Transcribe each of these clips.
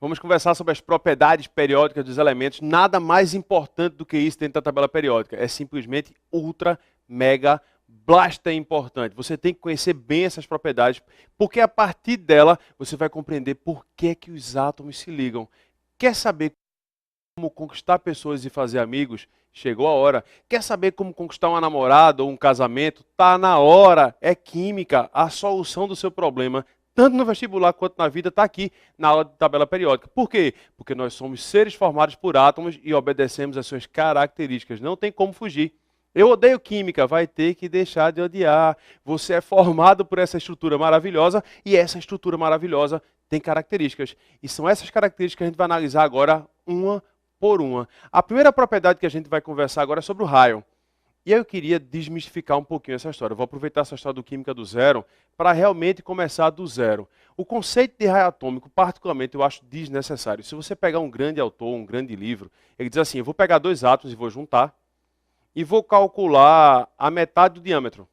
Vamos conversar sobre as propriedades periódicas dos elementos. Nada mais importante do que isso dentro da tabela periódica. É simplesmente ultra, mega, blaster importante. Você tem que conhecer bem essas propriedades, porque a partir dela você vai compreender por que os átomos se ligam. Quer saber como conquistar pessoas e fazer amigos? Chegou a hora. Quer saber como conquistar uma namorada ou um casamento? Tá na hora. É química. A solução do seu problema, tanto no vestibular quanto na vida, está aqui na aula de tabela periódica. Por quê? Porque nós somos seres formados por átomos e obedecemos às suas características. Não tem como fugir. Eu odeio química, vai ter que deixar de odiar. Você é formado por essa estrutura maravilhosa e essa estrutura maravilhosa tem características. E são essas características que a gente vai analisar agora uma por uma. A primeira propriedade que a gente vai conversar agora é sobre o raio. E eu queria desmistificar um pouquinho essa história. Eu vou aproveitar essa história do Química do Zero para realmente começar do zero. O conceito de raio atômico, particularmente, eu acho desnecessário. Se você pegar um grande autor, um grande livro, ele diz assim, eu vou pegar dois átomos e vou juntar e vou calcular a metade do diâmetro.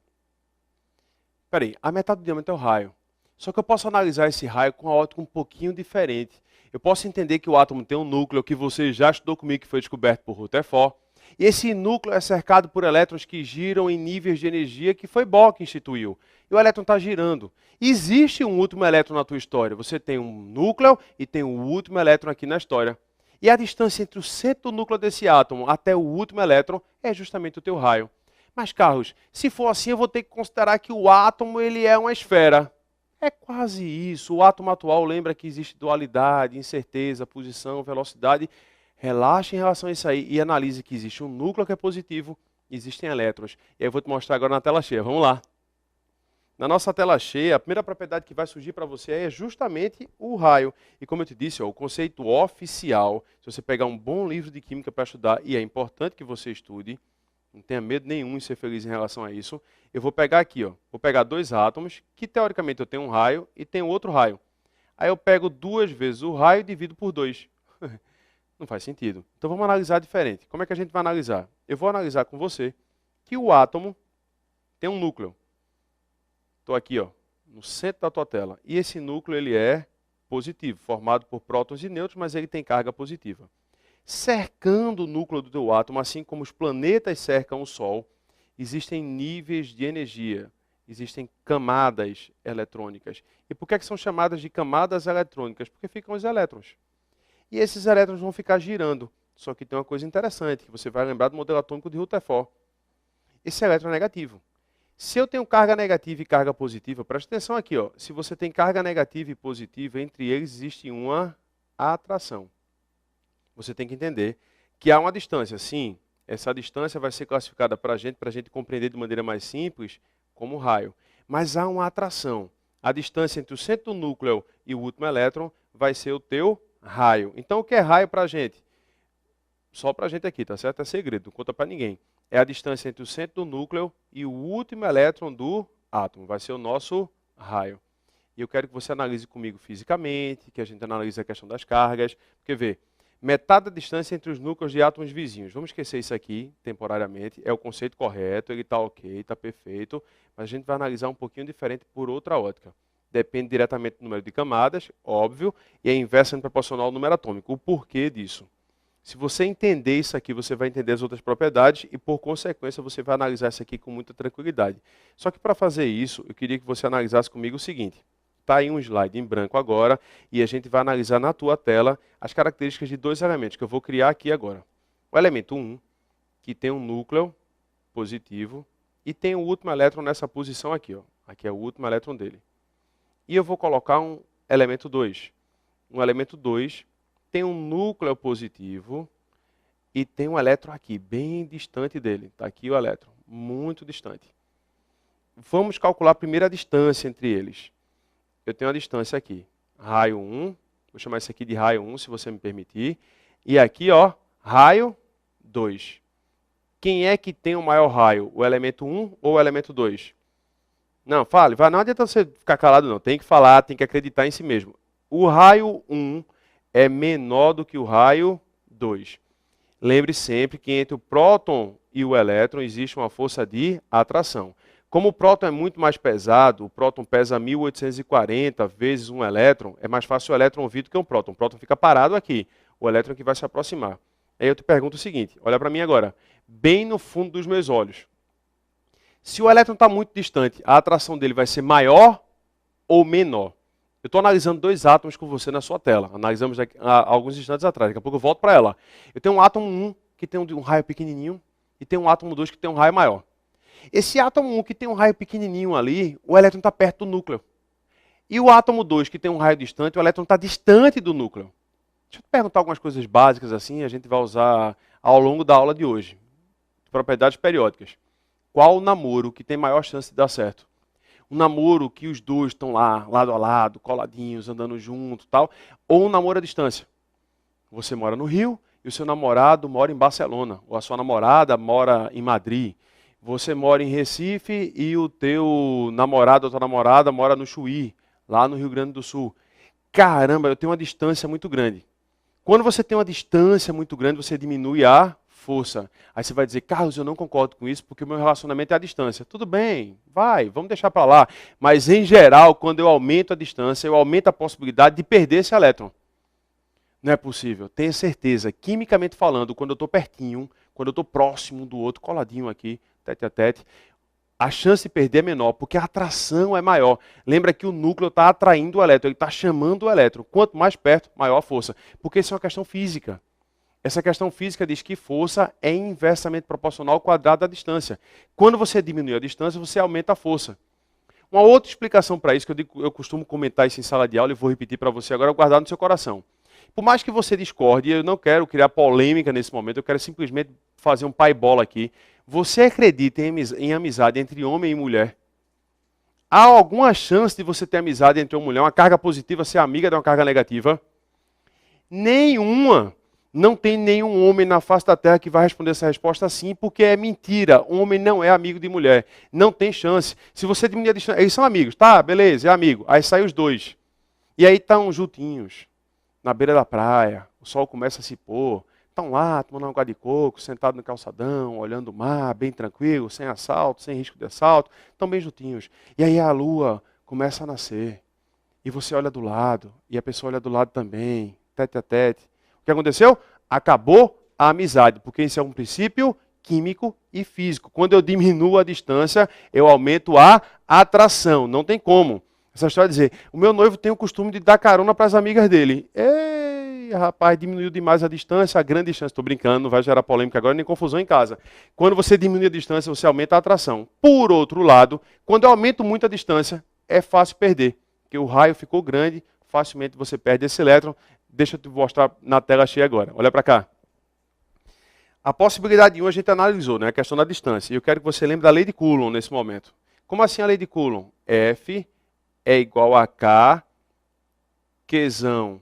Espera aí, a metade do diâmetro é o raio. Só que eu posso analisar esse raio com uma ótica um pouquinho diferente. Eu posso entender que o átomo tem um núcleo que você já estudou comigo, que foi descoberto por Rutherford. E esse núcleo é cercado por elétrons que giram em níveis de energia que foi Bohr que instituiu. E o elétron está girando. Existe um último elétron na tua história. Você tem um núcleo e tem um último elétron aqui na história. E a distância entre o centro do núcleo desse átomo até o último elétron é justamente o teu raio. Mas, Carlos, se for assim, eu vou ter que considerar que o átomo ele é uma esfera. É quase isso. O átomo atual lembra que existe dualidade, incerteza, posição, velocidade. Relaxe em relação a isso aí e analise que existe um núcleo que é positivo, existem elétrons. E aí eu vou te mostrar agora na tela cheia. Vamos lá. Na nossa tela cheia, a primeira propriedade que vai surgir para você é justamente o raio. E como eu te disse, o conceito oficial, se você pegar um bom livro de química para estudar, e é importante que você estude, não tenha medo nenhum em ser feliz em relação a isso, eu vou pegar aqui, vou pegar dois átomos, que teoricamente eu tenho um raio e tenho outro raio. Aí eu pego duas vezes o raio e divido por 2. Não faz sentido. Então vamos analisar diferente. Como é que a gente vai analisar? Eu vou analisar com você que o átomo tem um núcleo. Estou aqui, no centro da tua tela. E esse núcleo ele é positivo, formado por prótons e nêutrons, mas ele tem carga positiva. Cercando o núcleo do teu átomo, assim como os planetas cercam o Sol, existem níveis de energia, existem camadas eletrônicas. E por que são chamadas de camadas eletrônicas? Porque ficam os elétrons. E esses elétrons vão ficar girando. Só que tem uma coisa interessante, que você vai lembrar do modelo atômico de Rutherford. Esse elétron é negativo. Se eu tenho carga negativa e carga positiva, preste atenção aqui, se você tem carga negativa e positiva, entre eles existe uma atração. Você tem que entender que há uma distância. Sim, essa distância vai ser classificada para a gente compreender de maneira mais simples, como raio. Mas há uma atração. A distância entre o centro do núcleo e o último elétron vai ser o teu raio. Então, o que é raio para a gente? Só para a gente aqui, tá certo? É segredo, não conta para ninguém. É a distância entre o centro do núcleo e o último elétron do átomo. Vai ser o nosso raio. E eu quero que você analise comigo fisicamente, que a gente analise a questão das cargas. Porque, vê, metade da distância entre os núcleos de átomos vizinhos. Vamos esquecer isso aqui, temporariamente. É o conceito correto, ele está ok, está perfeito. Mas a gente vai analisar um pouquinho diferente por outra ótica. Depende diretamente do número de camadas, óbvio, e é inversamente proporcional ao número atômico. O porquê disso? Se você entender isso aqui, você vai entender as outras propriedades e, por consequência, você vai analisar isso aqui com muita tranquilidade. Só que para fazer isso, eu queria que você analisasse comigo o seguinte. Está aí um slide em branco agora e a gente vai analisar na tua tela as características de dois elementos que eu vou criar aqui agora. O elemento 1, que tem um núcleo positivo e tem o último elétron nessa posição aqui. Aqui é o último elétron dele. E eu vou colocar um elemento 2. Um elemento 2 tem um núcleo positivo e tem um elétron aqui, bem distante dele. Está aqui o elétron, muito distante. Vamos calcular primeiro a distância entre eles. Eu tenho a distância aqui, raio 1, vou chamar isso aqui de raio 1, se você me permitir. E aqui, raio 2. Quem é que tem o maior raio? O elemento 1 ou o elemento 2? Não, fale, não adianta você ficar calado não, tem que falar, tem que acreditar em si mesmo. O raio 1 é menor do que o raio 2. Lembre sempre que entre o próton e o elétron existe uma força de atração. Como o próton é muito mais pesado, o próton pesa 1840 vezes um elétron, é mais fácil o elétron ouvir do que um próton. O próton fica parado aqui, o elétron que vai se aproximar. Aí eu te pergunto o seguinte, olha para mim agora, bem no fundo dos meus olhos. Se o elétron está muito distante, a atração dele vai ser maior ou menor? Eu estou analisando dois átomos com você na sua tela. Analisamos há alguns instantes atrás. Daqui a pouco eu volto para ela. Eu tenho um átomo 1 que tem um raio pequenininho e tem um átomo 2 que tem um raio maior. Esse átomo 1 que tem um raio pequenininho ali, o elétron está perto do núcleo. E o átomo 2 que tem um raio distante, o elétron está distante do núcleo. Deixa eu te perguntar algumas coisas básicas assim, a gente vai usar ao longo da aula de hoje. Propriedades periódicas. Qual o namoro que tem maior chance de dar certo? Um namoro que os dois estão lá, lado a lado, coladinhos, andando junto, tal, ou um namoro à distância. Você mora no Rio e o seu namorado mora em Barcelona, ou a sua namorada mora em Madrid. Você mora em Recife e o teu namorado ou tua namorada mora no Chuí, lá no Rio Grande do Sul. Caramba, eu tenho uma distância muito grande. Quando você tem uma distância muito grande, você diminui a força. Aí você vai dizer, Carlos, eu não concordo com isso porque o meu relacionamento é à distância. Tudo bem, vamos deixar para lá. Mas, em geral, quando eu aumento a distância, eu aumento a possibilidade de perder esse elétron. Não é possível. Tenha certeza, quimicamente falando, quando eu estou pertinho, quando eu estou próximo um do outro, coladinho aqui, tete a tete, a chance de perder é menor, porque a atração é maior. Lembra que o núcleo está atraindo o elétron, ele está chamando o elétron. Quanto mais perto, maior a força. Porque isso é uma questão física. Essa questão física diz que força é inversamente proporcional ao quadrado da distância. Quando você diminui a distância, você aumenta a força. Uma outra explicação para isso, que eu costumo comentar isso em sala de aula e vou repetir para você agora, guardar no seu coração. Por mais que você discorde, eu não quero criar polêmica nesse momento, eu quero simplesmente fazer um pai-bola aqui. Você acredita em amizade entre homem e mulher? Há alguma chance de você ter amizade entre uma mulher, uma carga positiva ser amiga de uma carga negativa? Nenhuma. Não tem nenhum homem na face da terra que vai responder essa resposta sim, porque é mentira. O homem não é amigo de mulher. Não tem chance. Se você diminuir a distância, eles são amigos, tá? Beleza, é amigo. Aí saem os dois. E aí estão juntinhos, na beira da praia. O sol começa a se pôr. Estão lá, tomando água de coco, sentado no calçadão, olhando o mar, bem tranquilo, sem assalto, sem risco de assalto. Estão bem juntinhos. E aí a lua começa a nascer. E você olha do lado, e a pessoa olha do lado também, tete a tete. O que aconteceu? Acabou a amizade, porque isso é um princípio químico e físico. Quando eu diminuo a distância, eu aumento a atração. Não tem como. Essa história de dizer, o meu noivo tem o costume de dar carona para as amigas dele. Ei, rapaz, diminuiu demais a distância, a grande distância. Estou brincando, não vai gerar polêmica agora, nem confusão em casa. Quando você diminui a distância, você aumenta a atração. Por outro lado, quando eu aumento muito a distância, é fácil perder. Porque o raio ficou grande, facilmente você perde esse elétron. Deixa eu te mostrar na tela cheia agora. Olha para cá. A possibilidade 1 a gente analisou, né? A questão da distância. E eu quero que você lembre da lei de Coulomb nesse momento. Como assim a lei de Coulomb? F é igual a K, Qzão,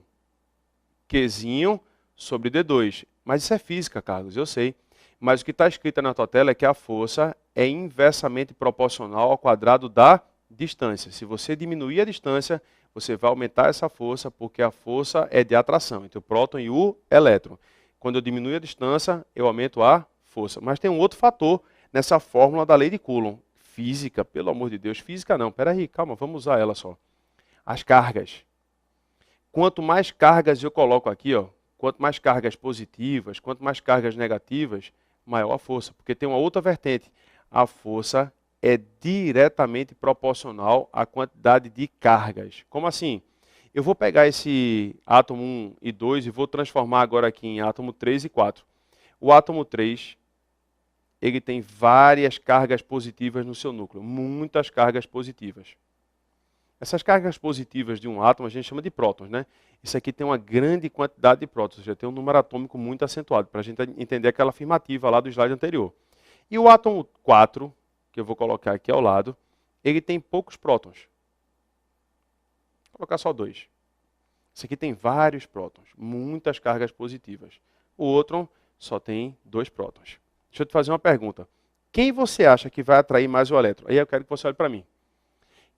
Qzinho, sobre D2. Mas isso é física, Carlos, eu sei. Mas o que está escrito na tua tela é que a força é inversamente proporcional ao quadrado da distância. Se você diminuir a distância, você vai aumentar essa força, porque a força é de atração entre o próton e o elétron. Quando eu diminuo a distância, eu aumento a força. Mas tem um outro fator nessa fórmula da lei de Coulomb. Física, pelo amor de Deus. Física não, peraí, calma, vamos usar ela só. As cargas. Quanto mais cargas eu coloco aqui, ó, quanto mais cargas positivas, quanto mais cargas negativas, maior a força. Porque tem uma outra vertente. A força é diretamente proporcional à quantidade de cargas. Como assim? Eu vou pegar esse átomo 1 e 2 e vou transformar agora aqui em átomo 3 e 4. O átomo 3, ele tem várias cargas positivas no seu núcleo, muitas cargas positivas. Essas cargas positivas de um átomo a gente chama de prótons, né? Isso aqui tem uma grande quantidade de prótons, já tem um número atômico muito acentuado, para a gente entender aquela afirmativa lá do slide anterior. E o átomo 4, que eu vou colocar aqui ao lado, ele tem poucos prótons. Vou colocar só 2. Esse aqui tem vários prótons, muitas cargas positivas. O outro só tem 2 prótons. Deixa eu te fazer uma pergunta. Quem você acha que vai atrair mais o elétron? Aí eu quero que você olhe para mim.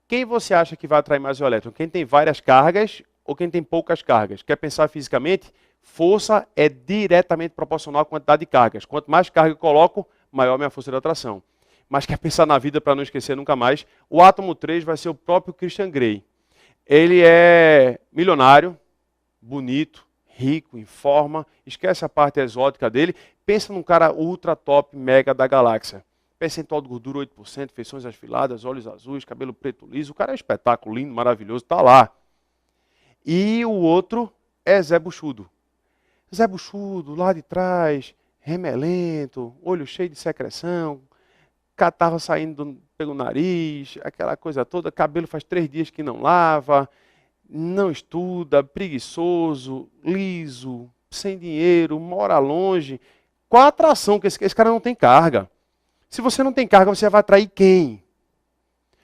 Quem você acha que vai atrair mais o elétron? Quem tem várias cargas ou quem tem poucas cargas? Quer pensar fisicamente? Força é diretamente proporcional à quantidade de cargas. Quanto mais carga eu coloco, maior a minha força de atração. mas quer pensar na vida para não esquecer nunca mais. O átomo 3 vai ser o próprio Christian Grey. Ele é milionário, bonito, rico, em forma, esquece a parte exótica dele, pensa num cara ultra top, mega da galáxia. Percentual de gordura 8%, feições afiladas, olhos azuis, cabelo preto liso, o cara é um espetáculo, lindo, maravilhoso, tá lá. E o outro é Zé Buchudo. Zé Buchudo, lá de trás, remelento, olho cheio de secreção, catarro saindo pelo nariz, aquela coisa toda, cabelo faz 3 dias que não lava, não estuda, preguiçoso, liso, sem dinheiro, mora longe. Qual a atração? Que esse cara não tem carga. Se você não tem carga, você vai atrair quem?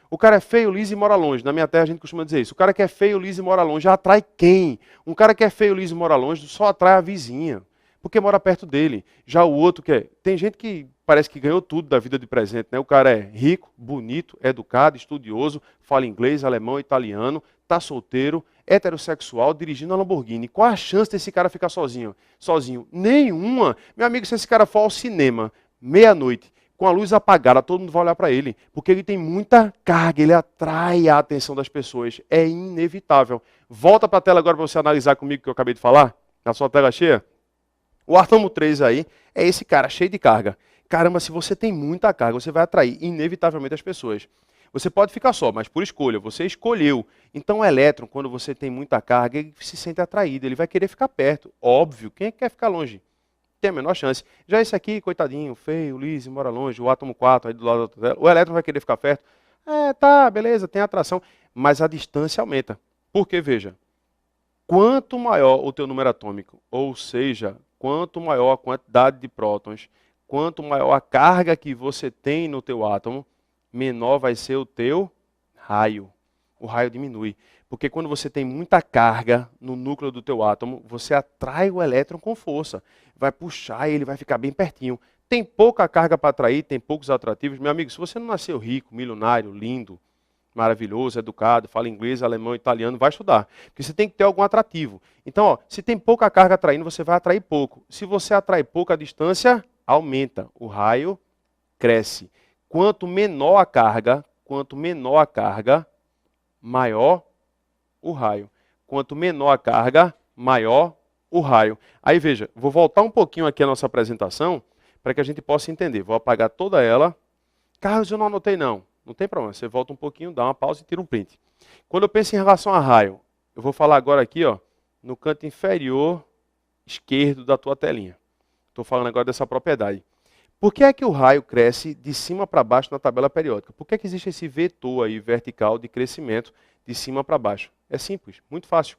O cara é feio, liso e mora longe. Na minha terra a gente costuma dizer isso. O cara que é feio, liso e mora longe atrai quem? Um cara que é feio, liso e mora longe só atrai a vizinha, porque mora perto dele. Já o outro que é... Tem gente que parece que ganhou tudo da vida de presente, né? O cara é rico, bonito, educado, estudioso, fala inglês, alemão, italiano, tá solteiro, heterossexual, dirigindo a Lamborghini. Qual a chance desse cara ficar sozinho? Sozinho? Nenhuma. Meu amigo, se esse cara for ao cinema, meia-noite, com a luz apagada, todo mundo vai olhar para ele, porque ele tem muita carga, ele atrai a atenção das pessoas. É inevitável. Volta para a tela agora para você analisar comigo o que eu acabei de falar, na sua tela cheia. O átomo 3 aí é esse cara cheio de carga. Caramba, se você tem muita carga, você vai atrair inevitavelmente as pessoas. Você pode ficar só, mas por escolha, você escolheu. Então o elétron, quando você tem muita carga, ele se sente atraído, ele vai querer ficar perto. Óbvio, quem é que quer ficar longe? Tem a menor chance. Já esse aqui, coitadinho, feio, liso, mora longe, o átomo 4 aí do lado do outro, o elétron vai querer ficar perto. É, tá, beleza, tem atração, mas a distância aumenta. Porque, veja, quanto maior o teu número atômico, ou seja, quanto maior a quantidade de prótons, quanto maior a carga que você tem no teu átomo, menor vai ser o teu raio. O raio diminui. Porque quando você tem muita carga no núcleo do teu átomo, você atrai o elétron com força. Vai puxar e ele vai ficar bem pertinho. Tem pouca carga para atrair, tem poucos atrativos. Meu amigo, se você não nasceu rico, milionário, lindo, maravilhoso, educado, fala inglês, alemão, italiano, vai estudar. Porque você tem que ter algum atrativo. Então, ó, se tem pouca carga atraindo, você vai atrair pouco. Se você atrai pouco, a distância aumenta. O raio cresce. Quanto menor a carga, maior o raio. Quanto menor a carga, maior o raio. Aí veja, vou voltar um pouquinho aqui a nossa apresentação para que a gente possa entender. Vou apagar toda ela. Carlos, eu não anotei não. Não tem problema, você volta um pouquinho, dá uma pausa e tira um print. Quando eu penso em relação a raio, eu vou falar agora aqui, ó, no canto inferior esquerdo da tua telinha. Estou falando agora dessa propriedade. Por que é que o raio cresce de cima para baixo na tabela periódica? Por que é que existe esse vetor aí vertical de crescimento de cima para baixo? É simples, muito fácil.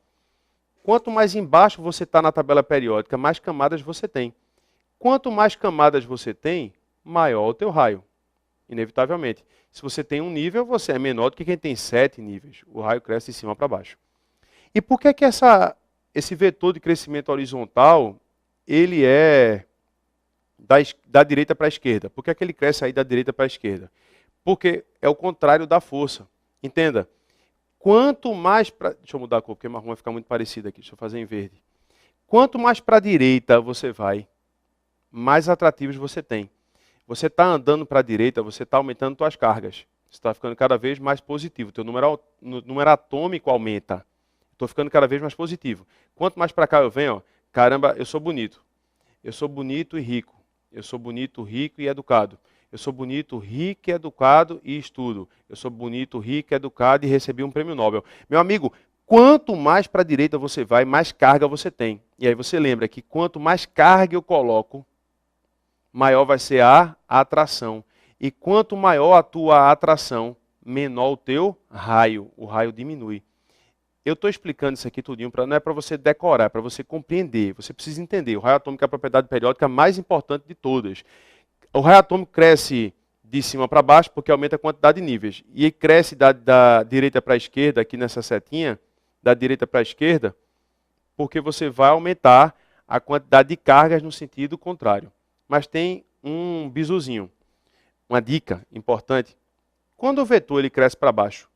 Quanto mais embaixo você está na tabela periódica, mais camadas você tem. Quanto mais camadas você tem, maior o teu raio, inevitavelmente. Se você tem um nível, você é menor do que quem tem 7 níveis. O raio cresce de cima para baixo. E por que é que esse vetor de crescimento horizontal, ele é da direita para a esquerda? Por que é que ele cresce aí da direita para a esquerda? Porque é o contrário da força. Entenda. Quanto mais para... Deixa eu mudar a cor, porque marrom vai ficar muito parecido aqui. Deixa eu fazer em verde. Quanto mais para a direita você vai, mais atrativos você tem. Você está andando para a direita, você está aumentando suas cargas. Você está ficando cada vez mais positivo. Teu número atômico aumenta. Estou ficando cada vez mais positivo. Quanto mais para cá eu venho, ó, caramba, eu sou bonito. Eu sou bonito e rico. Eu sou bonito, rico e educado. Eu sou bonito, rico, educado e estudo. Eu sou bonito, rico, educado e recebi um prêmio Nobel. Meu amigo, quanto mais para a direita você vai, mais carga você tem. E aí você lembra que quanto mais carga eu coloco, maior vai ser a atração. E quanto maior a tua atração, menor o teu raio. O raio diminui. Eu estou explicando isso aqui tudinho, não é para você decorar, é para você compreender. Você precisa entender. O raio atômico é a propriedade periódica mais importante de todas. O raio atômico cresce de cima para baixo porque aumenta a quantidade de níveis. E ele cresce da direita para a esquerda, aqui nessa setinha, da direita para a esquerda, porque você vai aumentar a quantidade de cargas no sentido contrário. Mas tem um bisuzinho, uma dica importante. Quando o vetor ele cresce para baixo,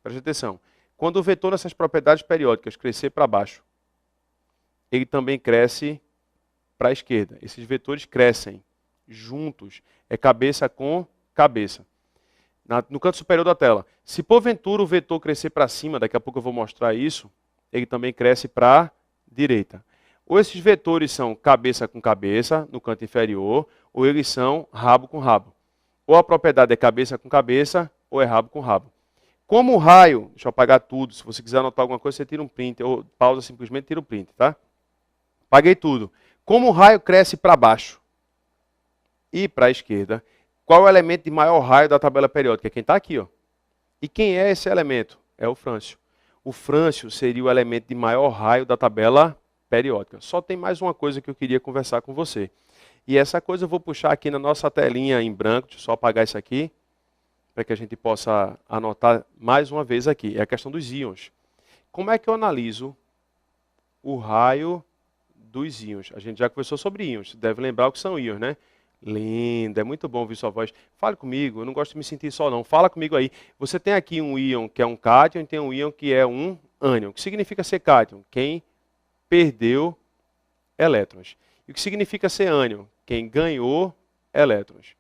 preste atenção, quando o vetor nessas propriedades periódicas crescer para baixo, ele também cresce para a esquerda. Esses vetores crescem juntos. É cabeça com cabeça. No canto superior da tela. Se porventura o vetor crescer para cima, daqui a pouco eu vou mostrar isso, ele também cresce para a direita. Ou esses vetores são cabeça com cabeça, no canto inferior, ou eles são rabo com rabo. Ou a propriedade é cabeça com cabeça, ou é rabo com rabo. Como o raio, deixa eu apagar tudo, se você quiser anotar alguma coisa, você tira um print, ou pausa simplesmente tira o print, tá? Apaguei tudo. Como o raio cresce para baixo e para a esquerda, qual é o elemento de maior raio da tabela periódica? Quem está aqui, ó. E quem é esse elemento? É o frâncio. O frâncio seria o elemento de maior raio da tabela periódica. Só tem mais uma coisa que eu queria conversar com você. E essa coisa eu vou puxar aqui na nossa telinha em branco, deixa eu só apagar isso aqui, para que a gente possa anotar mais uma vez aqui. É a questão dos íons. Como é que eu analiso o raio dos íons? A gente já conversou sobre íons. Você deve lembrar o que são íons, né? Linda, é muito bom ouvir sua voz. Fale comigo, eu não gosto de me sentir só não. Fala comigo aí. Você tem aqui um íon que é um cátion e tem um íon que é um ânion. O que significa ser cátion? Quem perdeu elétrons. E o que significa ser ânion? Quem ganhou elétrons.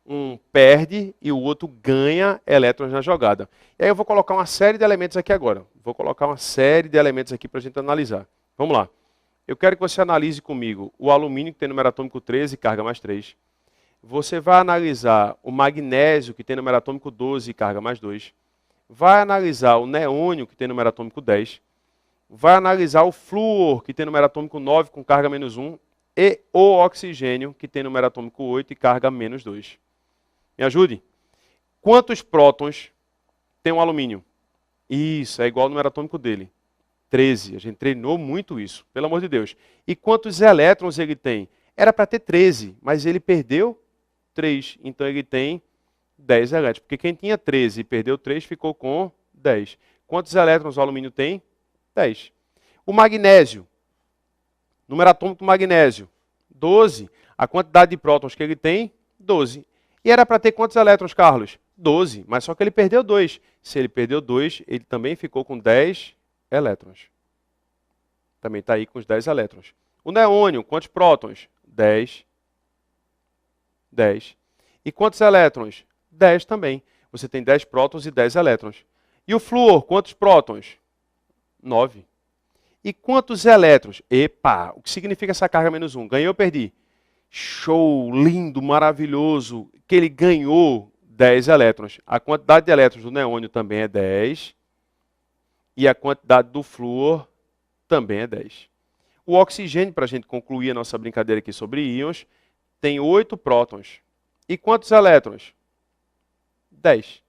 Um perde e o outro ganha elétrons na jogada. E aí eu vou colocar uma série de elementos aqui agora. Vou colocar uma série de elementos aqui para a gente analisar. Vamos lá. Eu quero que você analise comigo o alumínio, que tem número atômico 13 e carga mais 3. Você vai analisar o magnésio, que tem número atômico 12 e carga mais 2. Vai analisar o neônio, que tem número atômico 10. Vai analisar o flúor, que tem número atômico 9 com carga menos 1. E o oxigênio, que tem número atômico 8 e carga menos 2. Me ajude. Quantos prótons tem um alumínio? Isso, é igual ao número atômico dele. 13. A gente treinou muito isso, pelo amor de Deus. E quantos elétrons ele tem? Era para ter 13, mas ele perdeu 3. Então ele tem 10 elétrons. Porque quem tinha 13 e perdeu 3 ficou com 10. Quantos elétrons o alumínio tem? 10. O magnésio. Número atômico do magnésio. 12. A quantidade de prótons que ele tem? 12. E era para ter quantos elétrons, Carlos? 12. Mas só que ele perdeu 2. Se ele perdeu 2, ele também ficou com 10 elétrons. Também está aí com os 10 elétrons. O neônio, quantos prótons? 10. 10. E quantos elétrons? 10 também. Você tem 10 prótons e 10 elétrons. E o flúor, quantos prótons? 9. E quantos elétrons? Epa! O que significa essa carga menos 1? Ganhei ou perdi? Show! Lindo, maravilhoso! Que ele ganhou 10 elétrons. A quantidade de elétrons do neônio também é 10. E a quantidade do flúor também é 10. O oxigênio, para a gente concluir a nossa brincadeira aqui sobre íons, tem 8 prótons. E quantos elétrons? 10.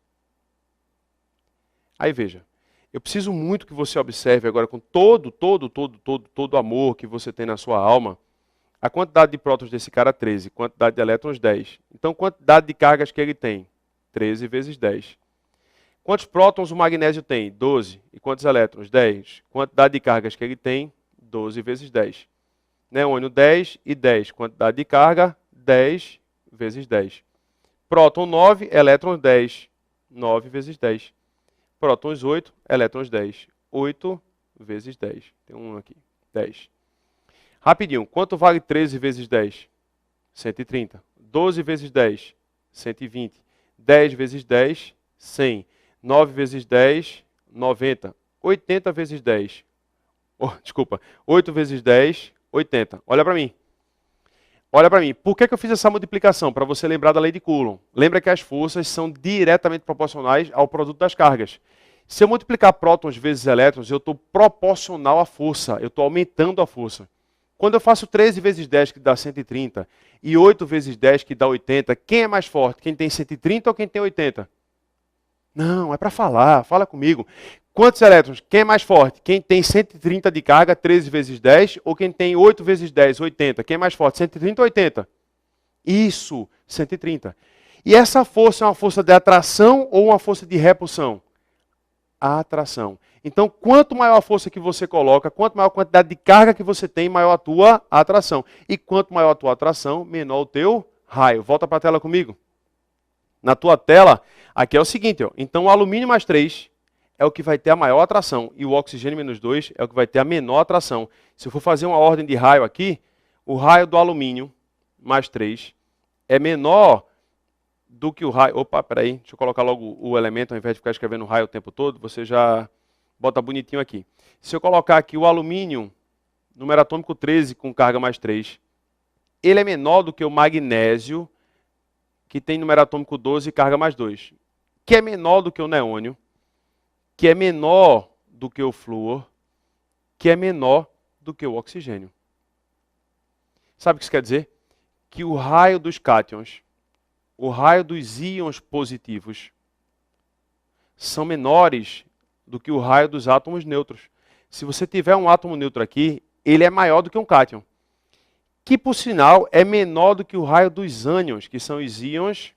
Aí veja, eu preciso muito que você observe agora com todo amor que você tem na sua alma, a quantidade de prótons desse cara é 13, quantidade de elétrons 10. Então, quantidade de cargas que ele tem? 13 vezes 10. Quantos prótons o magnésio tem? 12. E quantos elétrons? 10. Quantidade de cargas que ele tem? 12 vezes 10. Neônio 10 e 10. Quantidade de carga? 10 vezes 10. Próton 9, elétrons 10. 9 vezes 10. Prótons 8, elétrons 10. 8 vezes 10. Tem um aqui. 10. Rapidinho, quanto vale 13 vezes 10? 130. 12 vezes 10? 120. 10 vezes 10? 100. 9 vezes 10? 90. 80 vezes 10? Desculpa. 8 vezes 10? 80. Olha para mim. Olha para mim. Por que eu fiz essa multiplicação? Para você lembrar da lei de Coulomb. Lembra que as forças são diretamente proporcionais ao produto das cargas. Se eu multiplicar prótons vezes elétrons, eu estou proporcional à força. Eu estou aumentando a força. Quando eu faço 13 vezes 10, que dá 130, e 8 vezes 10, que dá 80, quem é mais forte? Quem tem 130 ou quem tem 80? Não, é para falar. Fala comigo. Quantos elétrons? Quem é mais forte? Quem tem 130 de carga, 13 vezes 10, ou quem tem 8 vezes 10, 80? Quem é mais forte? 130 ou 80? Isso, 130. E essa força é uma força de atração ou uma força de repulsão? A atração. Então, quanto maior a força que você coloca, quanto maior a quantidade de carga que você tem, maior a tua atração. E quanto maior a tua atração, menor o teu raio. Volta para a tela comigo. Na tua tela, aqui é o seguinte, ó. Então o alumínio mais 3 é o que vai ter a maior atração e o oxigênio menos 2 é o que vai ter a menor atração. Se eu for fazer uma ordem de raio aqui, o raio do alumínio mais 3 é menor do que o raio... Opa, peraí, deixa eu colocar logo o elemento, ao invés de ficar escrevendo raio o tempo todo, você já bota bonitinho aqui. Se eu colocar aqui o alumínio, número atômico 13 com carga mais 3, ele é menor do que o magnésio, que tem número atômico 12 e carga mais 2, que é menor do que o neônio, que é menor do que o flúor, que é menor do que o oxigênio. Sabe o que isso quer dizer? Que o raio dos cátions, o raio dos íons positivos, são menores do que o raio dos átomos neutros. Se você tiver um átomo neutro aqui, ele é maior do que um cátion, que, por sinal, é menor do que o raio dos ânions, que são os íons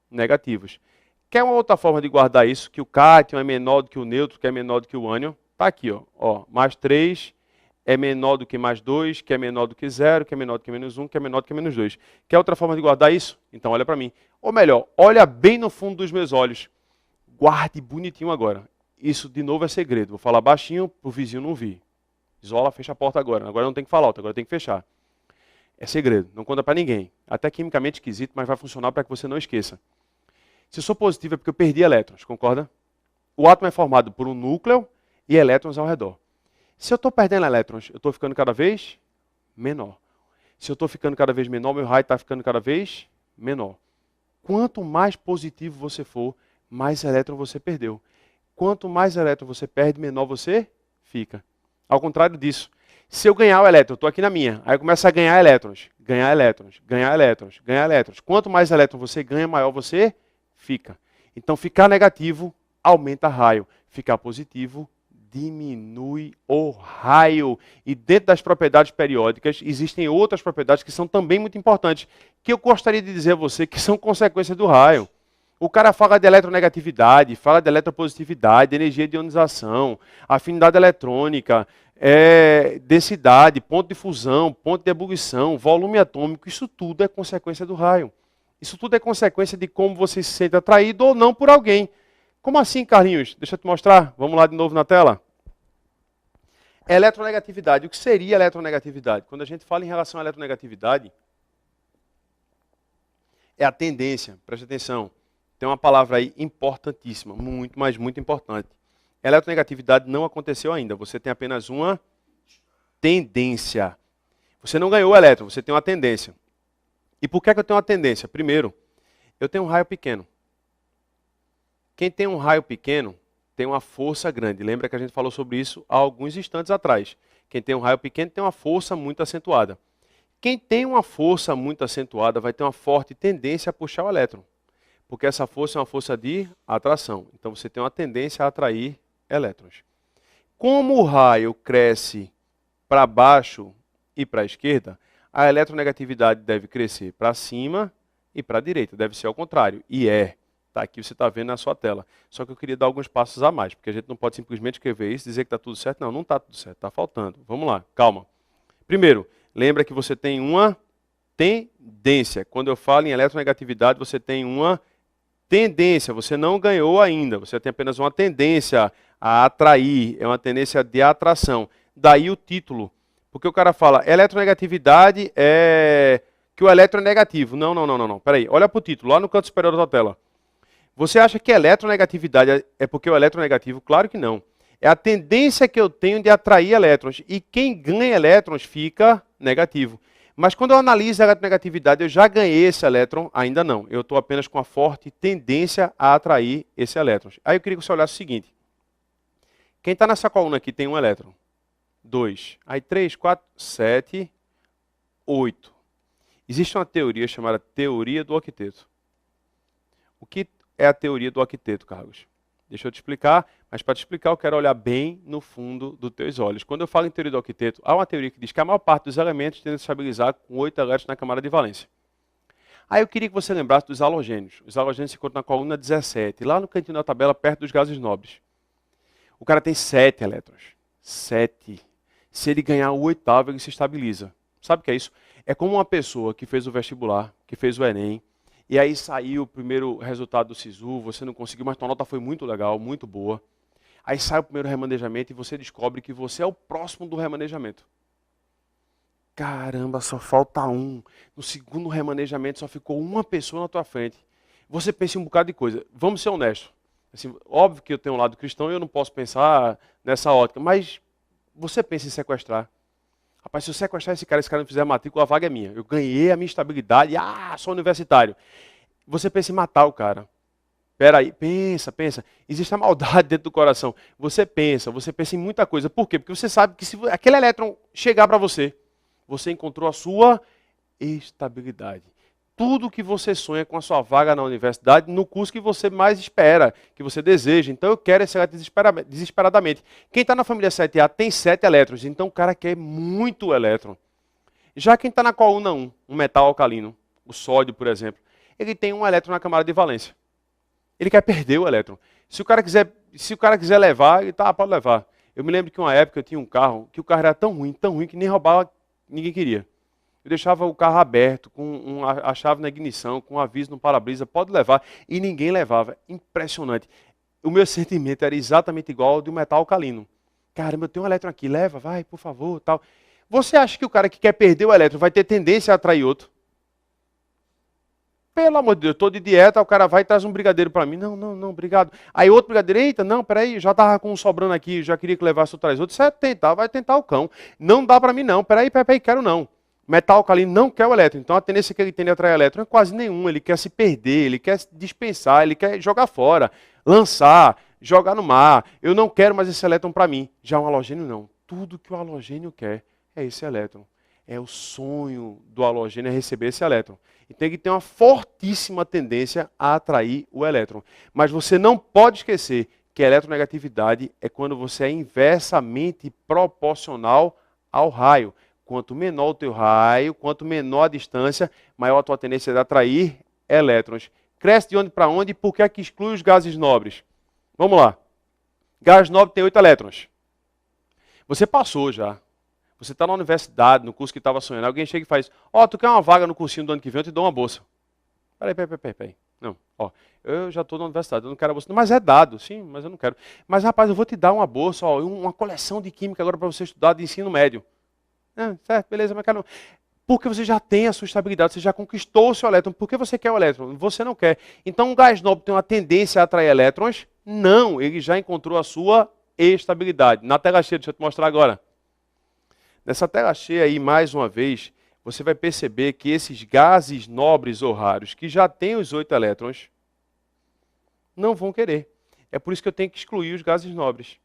negativos. Quer uma outra forma de guardar isso? Que o cátion é menor do que o neutro, que é menor do que o ânion? Está aqui, ó, mais 3 é menor do que mais 2, que é menor do que 0, que é menor do que menos 1, que é menor do que menos 2. Quer outra forma de guardar isso? Então olha para mim. Ou melhor, olha bem no fundo dos meus olhos. Guarde bonitinho agora. Isso, de novo, é segredo. Vou falar baixinho para o vizinho não ouvir. Isola, fecha a porta agora. Agora não tem que falar alto, agora tem que fechar. É segredo, não conta para ninguém. Até quimicamente esquisito, mas vai funcionar para que você não esqueça. Se eu sou positivo é porque eu perdi elétrons, concorda? O átomo é formado por um núcleo e elétrons ao redor. Se eu estou perdendo elétrons, eu estou ficando cada vez menor. Se eu estou ficando cada vez menor, meu raio está ficando cada vez menor. Quanto mais positivo você for, mais elétron você perdeu. Quanto mais elétron você perde, menor você fica. Ao contrário disso, se eu ganhar o elétron, estou aqui na minha, aí eu começo a ganhar elétrons, ganhar elétrons, ganhar elétrons, ganhar elétrons. Quanto mais elétron você ganha, maior você fica. Então, ficar negativo aumenta raio. Ficar positivo diminui o raio. E dentro das propriedades periódicas, existem outras propriedades que são também muito importantes, que eu gostaria de dizer a você que são consequência do raio. O cara fala de eletronegatividade, fala de eletropositividade, energia de ionização, afinidade eletrônica, densidade, ponto de fusão, ponto de ebulição, volume atômico, isso tudo é consequência do raio. Isso tudo é consequência de como você se sente atraído ou não por alguém. Como assim, Carlinhos? Deixa eu te mostrar. Vamos lá de novo na tela. Eletronegatividade. O que seria eletronegatividade? Quando a gente fala em relação à eletronegatividade, é a tendência. Preste atenção. Tem uma palavra aí importantíssima, muito, mas muito importante. Eletronegatividade não aconteceu ainda. Você tem apenas uma tendência. Você não ganhou o elétron, você tem uma tendência. E por que é que eu tenho uma tendência? Primeiro, eu tenho um raio pequeno. Quem tem um raio pequeno tem uma força grande. Lembra que a gente falou sobre isso há alguns instantes atrás. Quem tem um raio pequeno tem uma força muito acentuada. Quem tem uma força muito acentuada vai ter uma forte tendência a puxar o elétron. Porque essa força é uma força de atração. Então você tem uma tendência a atrair elétrons. Como o raio cresce para baixo e para a esquerda, a eletronegatividade deve crescer para cima e para a direita. Deve ser ao contrário. E é. Tá, aqui você está vendo na sua tela. Só que eu queria dar alguns passos a mais, porque a gente não pode simplesmente escrever isso e dizer que está tudo certo. Não, não está tudo certo, está faltando. Vamos lá, calma. Primeiro, lembra que você tem uma tendência. Quando eu falo em eletronegatividade, você tem uma tendência. Você não ganhou ainda, você tem apenas uma tendência a atrair, é uma tendência de atração. Daí o título. Porque o cara fala, eletronegatividade é que o elétron é negativo. Não. Peraí, olha para o título, lá no canto superior da tela. Você acha que eletronegatividade é porque o elétron é negativo? Claro que não. É a tendência que eu tenho de atrair elétrons. E quem ganha elétrons fica negativo. Mas quando eu analiso a eletronegatividade, eu já ganhei esse elétron? Ainda não. Eu estou apenas com a forte tendência a atrair esse elétron. Aí eu queria que você olhasse o seguinte. Quem está nessa coluna aqui tem um elétron. 2. Aí 3, 4, 7, 8. Existe uma teoria chamada teoria do octeto. O que é a teoria do octeto, Carlos? Deixa eu te explicar, mas para te explicar eu quero olhar bem no fundo dos teus olhos. Quando eu falo em teoria do octeto, há uma teoria que diz que a maior parte dos elementos tende a se estabilizar com 8 elétrons na camada de valência. Aí eu queria que você lembrasse dos halogênios. Os halogênios se encontram na coluna 17, lá no cantinho da tabela, perto dos gases nobres. O cara tem 7 elétrons. 7. Se ele ganhar o oitavo, ele se estabiliza. Sabe o que é isso? É como uma pessoa que fez o vestibular, que fez o Enem, e aí saiu o primeiro resultado do SISU, você não conseguiu, mas tua nota foi muito legal, muito boa. Aí sai o primeiro remanejamento e você descobre que você é o próximo do remanejamento. Caramba, só falta um. No segundo remanejamento só ficou uma pessoa na tua frente. Você pensa em um bocado de coisa. Vamos ser honestos. Assim, óbvio que eu tenho um lado cristão e eu não posso pensar nessa ótica, mas você pensa em sequestrar. Rapaz, se eu sequestrar esse cara não fizer matrícula, a vaga é minha. Eu ganhei a minha estabilidade, sou universitário. Você pensa em matar o cara. Peraí, pensa. Existe a maldade dentro do coração. Você pensa em muita coisa. Por quê? Porque você sabe que se aquele elétron chegar para você, você encontrou a sua estabilidade. Tudo que você sonha com a sua vaga na universidade, no curso que você mais espera, que você deseja. Então eu quero esse elétron desesperadamente. Quem está na família 7A tem 7 elétrons, então o cara quer muito elétron. Já quem está na coluna 1, um metal alcalino, o sódio, por exemplo, ele tem um elétron na camada de valência. Ele quer perder o elétron. Se o cara quiser levar, ele pode levar. Eu me lembro que uma época eu tinha um carro, que o carro era tão ruim, que nem roubava, ninguém queria. Eu deixava o carro aberto, com a chave na ignição, com um aviso no para-brisa, pode levar, e ninguém levava. Impressionante. O meu sentimento era exatamente igual ao de um metal alcalino. Caramba, eu tenho um elétron aqui, leva, vai, por favor, tal. Você acha que o cara que quer perder o elétron vai ter tendência a atrair outro? Pelo amor de Deus, estou de dieta, o cara vai e traz um brigadeiro para mim. Não, obrigado. Aí outro brigadeiro, eita, não, peraí, já estava com um sobrando aqui, já queria que levasse o traz outro. Você vai tentar o cão. Não dá para mim não, peraí, quero não. Metal alcalino não quer o elétron, então a tendência que ele tem de atrair elétron é quase nenhuma. Ele quer se perder, ele quer dispensar, ele quer jogar fora, lançar, jogar no mar. Eu não quero mais esse elétron para mim. Já um halogênio não. Tudo que o halogênio quer é esse elétron. É o sonho do halogênio é receber esse elétron. E tem que ter uma fortíssima tendência a atrair o elétron. Mas você não pode esquecer que a eletronegatividade é quando você é inversamente proporcional ao raio. Quanto menor o teu raio, quanto menor a distância, maior a tua tendência de atrair elétrons. Cresce de onde para onde e por que é que exclui os gases nobres? Vamos lá. Gás nobre tem 8 elétrons. Você passou já. Você está na universidade, no curso que estava sonhando. Alguém chega e faz, tu quer uma vaga no cursinho do ano que vem, eu te dou uma bolsa. Peraí. Não, eu já estou na universidade, eu não quero a bolsa. Mas é dado, sim, mas eu não quero. Mas rapaz, eu vou te dar uma bolsa, uma coleção de química agora para você estudar de ensino médio. Certo, beleza, mas quero. Porque você já tem a sua estabilidade, você já conquistou o seu elétron. Por que você quer o elétron? Você não quer. Então, um gás nobre tem uma tendência a atrair elétrons? Não, ele já encontrou a sua estabilidade. Na tela cheia, deixa eu te mostrar agora. Nessa tela cheia aí, mais uma vez, você vai perceber que esses gases nobres ou raros, que já têm os 8 elétrons, não vão querer. É por isso que eu tenho que excluir os gases nobres.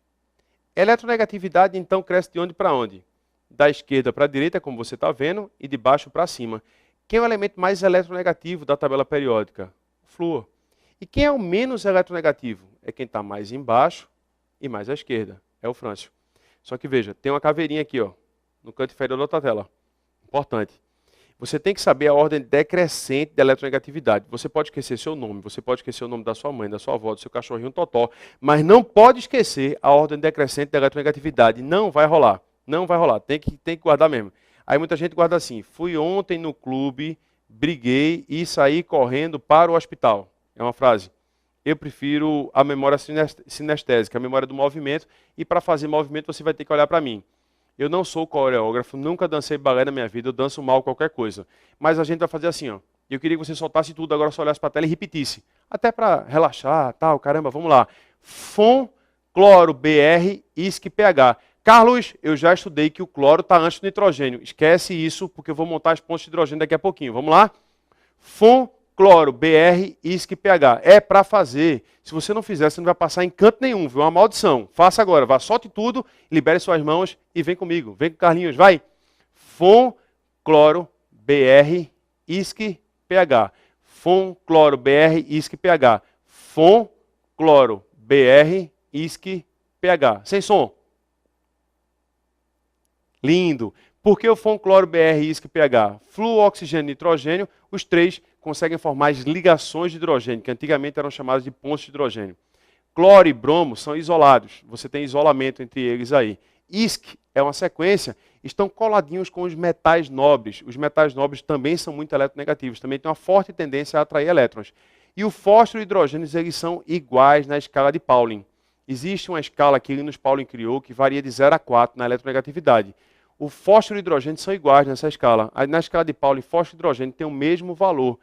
Eletronegatividade, então, cresce de onde para onde? Da esquerda para a direita, como você está vendo, e de baixo para cima. Quem é o elemento mais eletronegativo da tabela periódica? O flúor. E quem é o menos eletronegativo? É quem está mais embaixo e mais à esquerda. É o frâncio. Só que veja, tem uma caveirinha aqui, no canto inferior da outra tela. Importante. Você tem que saber a ordem decrescente da eletronegatividade. Você pode esquecer seu nome, você pode esquecer o nome da sua mãe, da sua avó, do seu cachorrinho totó, mas não pode esquecer a ordem decrescente da eletronegatividade. Não vai rolar. Não vai rolar, tem que guardar mesmo. Aí muita gente guarda assim, fui ontem no clube, briguei e saí correndo para o hospital. É uma frase. Eu prefiro a memória sinestésica, a memória do movimento, e para fazer movimento você vai ter que olhar para mim. Eu não sou coreógrafo, nunca dancei balé na minha vida, eu danço mal qualquer coisa. Mas a gente vai fazer assim, Eu queria que você soltasse tudo, agora só olhasse para a tela e repetisse. Até para relaxar, tal, caramba, vamos lá. Fom, cloro, BR, ISC, pH. Carlos, eu já estudei que o cloro está antes do nitrogênio. Esquece isso, porque eu vou montar as pontes de hidrogênio daqui a pouquinho. Vamos lá? Fom, cloro, BR, ISC, pH. É para fazer. Se você não fizer, você não vai passar em canto nenhum, viu? É uma maldição. Faça agora. Vá, solte tudo, libere suas mãos e vem comigo. Vem com o Carlinhos, vai. Fom, cloro, BR, ISC, pH. Fom, cloro, BR, ISC, pH. Fom, cloro, BR, ISC, pH. Sem som. Lindo. Por que o Fom, cloro, BR, ISC, pH? Flúor, oxigênio e nitrogênio, os três conseguem formar as ligações de hidrogênio, que antigamente eram chamadas de pontes de hidrogênio. Cloro e bromo são isolados, você tem isolamento entre eles aí. ISC é uma sequência, estão coladinhos com os metais nobres. Os metais nobres também são muito eletronegativos, também têm uma forte tendência a atrair elétrons. E o fósforo e o hidrogênio, eles são iguais na escala de Pauling. Existe uma escala que Linus Pauling criou que varia de 0 a 4 na eletronegatividade. O fósforo e o hidrogênio são iguais nessa escala. Na escala de Pauling, fósforo e hidrogênio têm o mesmo valor.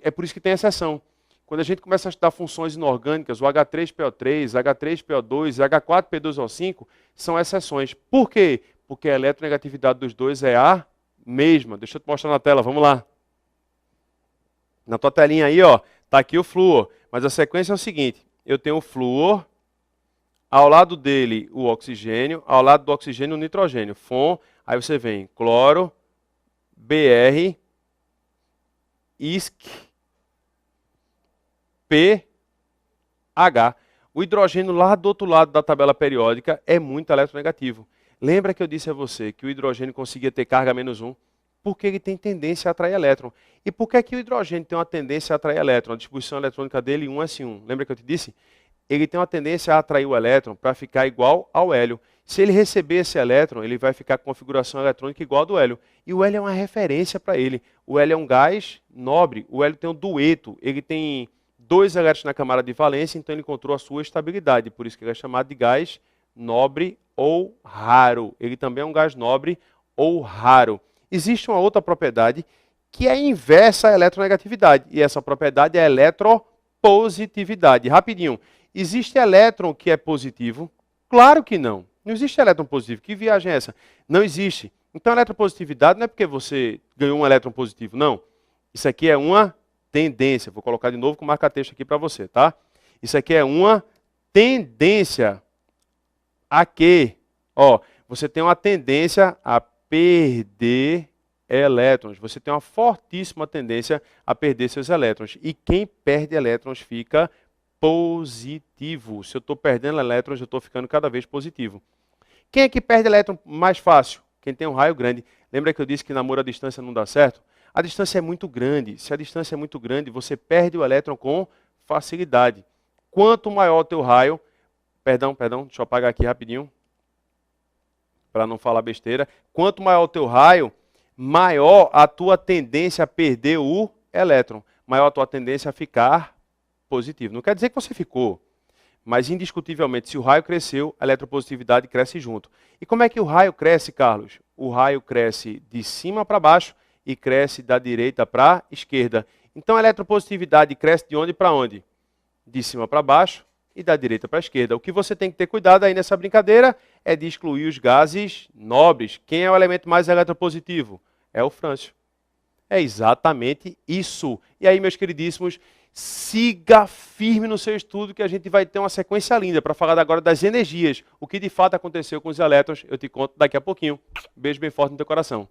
É por isso que tem exceção. Quando a gente começa a estudar funções inorgânicas, o H3PO3, H3PO2, H4P2O5 são exceções. Por quê? Porque a eletronegatividade dos dois é a mesma. Deixa eu te mostrar na tela, vamos lá. Na tua telinha aí, ó, tá aqui o flúor. Mas a sequência é o seguinte, eu tenho o flúor, ao lado dele o oxigênio, ao lado do oxigênio o nitrogênio, FON, aí você vem cloro, BR, ISC, PH. O hidrogênio lá do outro lado da tabela periódica é muito eletronegativo. Lembra que eu disse a você que o hidrogênio conseguia ter carga -1? Porque ele tem tendência a atrair elétron. E por que é que o hidrogênio tem uma tendência a atrair elétron? A distribuição eletrônica dele 1s1. Lembra que eu te disse? Ele tem uma tendência a atrair o elétron para ficar igual ao hélio. Se ele receber esse elétron, ele vai ficar com configuração eletrônica igual ao do hélio. E o hélio é uma referência para ele. O hélio é um gás nobre. O hélio tem um dueto. Ele tem 2 elétrons na camada de valência, então ele encontrou a sua estabilidade. Por isso que ele é chamado de gás nobre ou raro. Ele também é um gás nobre ou raro. Existe uma outra propriedade que é inversa à eletronegatividade. E essa propriedade é a eletropositividade. Rapidinho. Existe elétron que é positivo? Claro que não. Não existe elétron positivo. Que viagem é essa? Não existe. Então, a eletropositividade não é porque você ganhou um elétron positivo, não. Isso aqui é uma tendência. Vou colocar de novo com marca-texto aqui para você, tá? Isso aqui é uma tendência a quê? Ó, você tem uma tendência a perder elétrons. Você tem uma fortíssima tendência a perder seus elétrons. E quem perde elétrons fica positivo. Se eu estou perdendo elétrons, eu estou ficando cada vez positivo. Quem é que perde elétron mais fácil? Quem tem um raio grande. Lembra que eu disse que namoro à distância não dá certo? A distância é muito grande. Se a distância é muito grande, você perde o elétron com facilidade. Quanto maior o teu raio... Perdão, deixa eu apagar aqui rapidinho, para não falar besteira. Quanto maior o teu raio, maior a tua tendência a perder o elétron. Maior a tua tendência a ficar positivo. Não quer dizer que você ficou, mas indiscutivelmente, se o raio cresceu, a eletropositividade cresce junto. E como é que o raio cresce, Carlos? O raio cresce de cima para baixo e cresce da direita para a esquerda. Então a eletropositividade cresce de onde para onde? De cima para baixo e da direita para a esquerda. O que você tem que ter cuidado aí nessa brincadeira é de excluir os gases nobres. Quem é o elemento mais eletropositivo? É o frâncio. É exatamente isso. E aí, meus queridíssimos, siga firme no seu estudo que a gente vai ter uma sequência linda para falar agora das energias. O que de fato aconteceu com os elétrons, eu te conto daqui a pouquinho. Beijo bem forte no teu coração.